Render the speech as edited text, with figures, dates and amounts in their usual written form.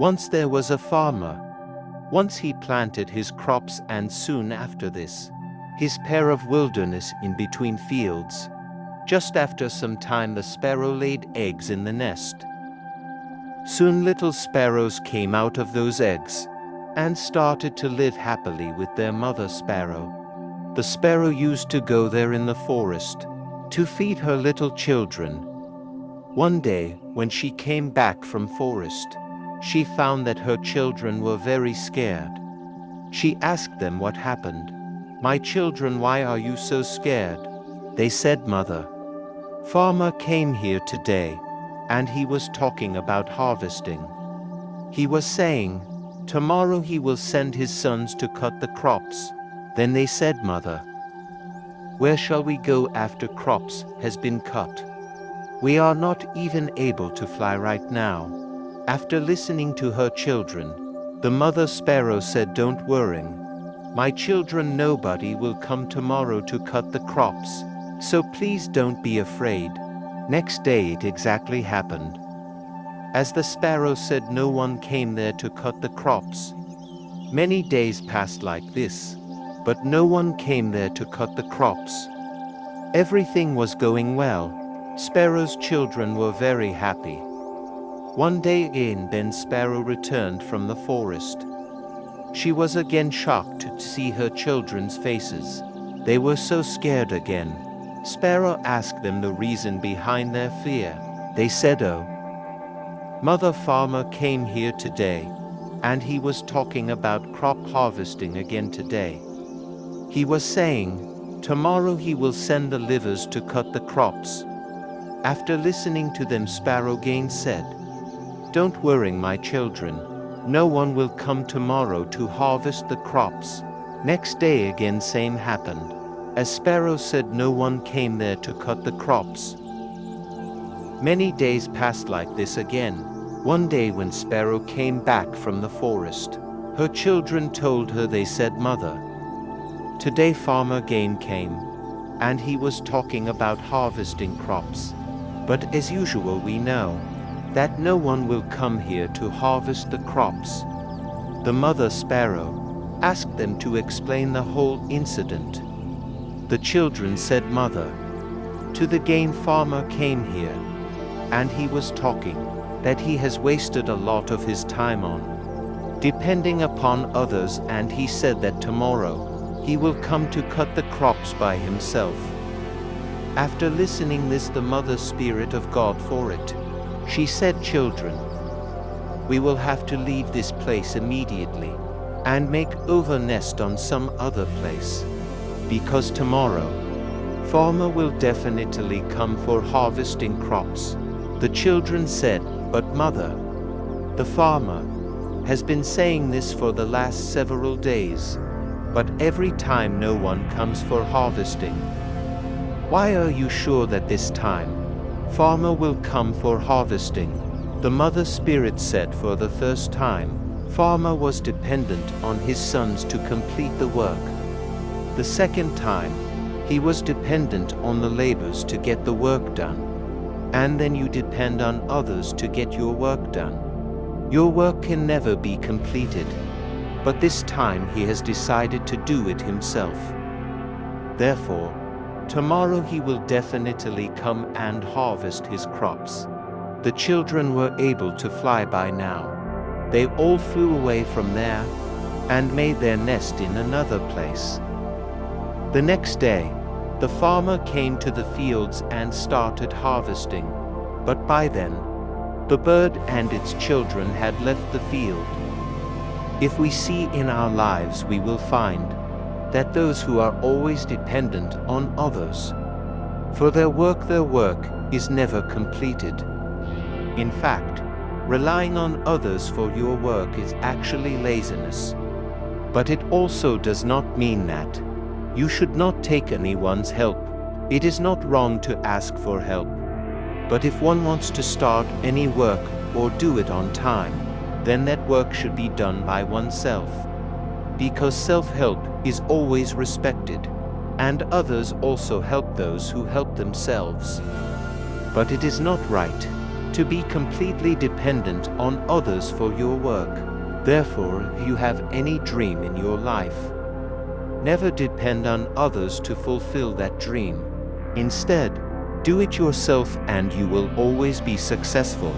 Once there was a farmer. Once he planted his crops, and soon after this, his pair of wilderness in between fields. Just after some time the sparrow laid eggs in the nest. Soon little sparrows came out of those eggs, and started to live happily with their mother sparrow. The sparrow used to go there in the forest, to feed her little children. One day, when she came back from forest, she found that her children were very scared. She asked them what happened. "My children, why are you so scared?" They said, "Mother, farmer came here today, and he was talking about harvesting. He was saying, tomorrow he will send his sons to cut the crops." Then they said, "Mother, where shall we go after crops has been cut? We are not even able to fly right now." After listening to her children, the mother sparrow said, "Don't worry. My children, nobody will come tomorrow to cut the crops, so please don't be afraid." Next day it exactly happened. As the sparrow said, no one came there to cut the crops. Many days passed like this, but no one came there to cut the crops. Everything was going well. Sparrow's children were very happy. One day again, then Sparrow returned from the forest. She was again shocked to see her children's faces. They were so scared again. Sparrow asked them the reason behind their fear. They said, "Oh, Mother Farmer came here today, and he was talking about crop harvesting again today. He was saying, tomorrow he will send the livers to cut the crops." After listening to them, Sparrow again said, "Don't worry, my children. No one will come tomorrow to harvest the crops." Next day again same happened. As Sparrow said, no one came there to cut the crops. Many days passed like this again. One day when Sparrow came back from the forest, her children told her, they said, "Mother, today farmer again came, and he was talking about harvesting crops. But as usual we know that no one will come here to harvest the crops." The mother sparrow asked them to explain the whole incident. The children said, "Mother, to the game farmer came here, and he was talking that he has wasted a lot of his time on depending upon others, and he said that tomorrow he will come to cut the crops by himself." After listening this, the mother spirit of God for it, she said, "Children, we will have to leave this place immediately and make over nest on some other place, because tomorrow farmer will definitely come for harvesting crops." The children said, "But mother, the farmer has been saying this for the last several days, but every time no one comes for harvesting. Why are you sure that this time farmer will come for harvesting?" The mother spirit said, "For the first time, farmer was dependent on his sons to complete the work. The second time, he was dependent on the laborers to get the work done. And then you depend on others to get your work done. Your work can never be completed. But this time he has decided to do it himself. Therefore, tomorrow he will definitely come and harvest his crops." The children were able to fly by now. They all flew away from there and made their nest in another place. The next day, the farmer came to the fields and started harvesting, but by then, the bird and its children had left the field. If we see in our lives, we will find that those who are always dependent on others for their work is never completed. In fact, relying on others for your work is actually laziness. But it also does not mean that you should not take anyone's help. It is not wrong to ask for help. But if one wants to start any work or do it on time, then that work should be done by oneself. Because self-help is always respected, and others also help those who help themselves. But it is not right to be completely dependent on others for your work. Therefore, if you have any dream in your life, never depend on others to fulfill that dream. Instead, do it yourself and you will always be successful.